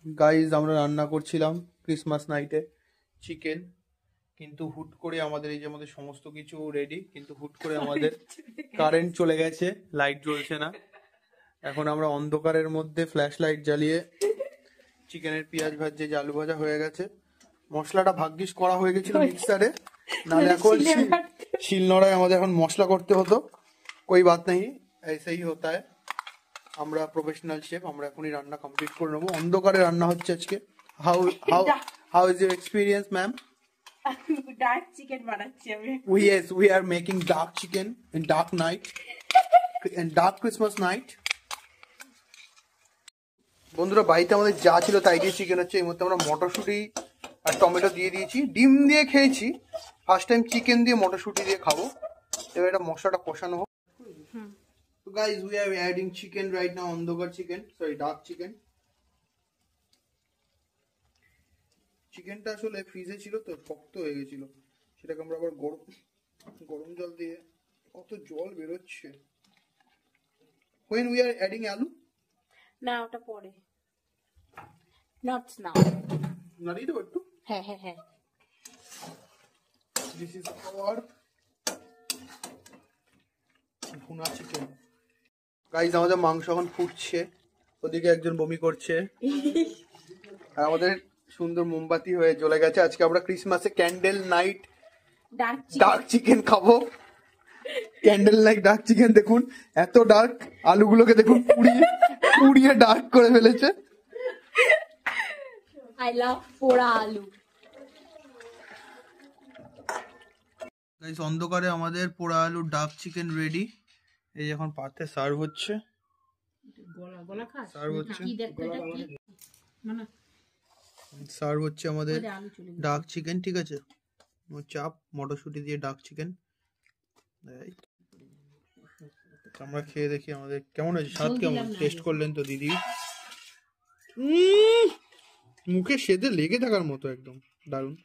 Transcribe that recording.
Guys আমরা রান্না করছিলাম ক্রিসমাস নাইটে চিকেন, কিন্তু হুট করে আমাদের এই যে আমাদের সমস্ত কিছু রেডি, কিন্তু হুট করে আমাদের কারেন্ট চলে গেছে, লাইট জ্বলছে না। এখন আমরা অন্ধকারের মধ্যে ফ্ল্যাশ লাইট জ্বালিয়ে চিকেনের পেঁয়াজ ভাজছে, আলু ভাজা হয়ে গেছে, মশলাটা ভাগ্যিস করা হয়ে গেছিল মিক্সারে, নাহলে এখন শিলনোড়ায় আমাদের এখন মশলা করতে হতো। কোই বাত নেই, ऐसे ही होता है। আমরা প্রফেশনাল শেফ, আমরা এখনই রান্না কমপ্লিট করে নেবো। অন্ধকারে রান্না হচ্ছে আজকে। How is your experience ma'am? Dark chicken বানাচ্ছি আমি। Yes, we are making dark chicken in dark night, in dark Christmas night. বন্ধুরা, বাড়িতে আমাদের যা ছিল তাই দিয়ে চিকেন হচ্ছে। এই মধ্যে আমরা মটরশুঁটি আর টমেটো দিয়ে দিয়েছি, ডিম দিয়ে খেয়েছি, ফার্স্ট টাইম চিকেন দিয়ে মটরশুঁটি দিয়ে খাবো। এবার এটা মশলাটা কষানো হোক। So guys, we are adding chicken right now, অন্ধকার চিকেন, sorry dark chicken. চিকেনটা আসলে ফ্রিজে ছিল তো শক্ত হয়ে গেছিল, সেটাকে আমরা আবার গরম জল দিয়ে, কত জল বেরোচ্ছে। When we are adding আলু, না ওটা পরে, not now. নাড়িয়ে দেবো একটু। হ্যাঁ হ্যাঁ হ্যাঁ। This is our ভুনা চিকেন। গাইস, আমাদের মাংস এখন ফুটছে, ওদিকে একজন বমি করছে, আর আমাদের সুন্দর মোমবাতি হয়ে জ্বলে গেছে। আজকে আমরা ক্রিসমাসে ক্যান্ডেল নাইট ডার্ক চিকেন খাবো। ক্যান্ডেল নাইট ডার্ক চিকেন, দেখুন এত ডার্ক, আলুগুলোকে দেখুন পুড়িয়ে ডার্ক করে ফেলেছে। আই লাভ পোড়া আলু। গাইস, অন্ধকারে আমাদের পোড়া আলু ডার্ক চিকেন রেডি। এই এখন পাতে সার্ভ হচ্ছে, সার্ভ হচ্ছে আমাদের ডার্ক চিকেন। ঠিক আছে, চাপ মটরশুঁটি দিয়ে ডার্ক চিকেন। আমরা খেয়ে দেখি আমাদের কেমন হয়েছে, স্বাদ কেমন, টেস্ট করলেন তো দিদি? মুখে সেদে লেগে থাকার মতো, একদম দারুণ।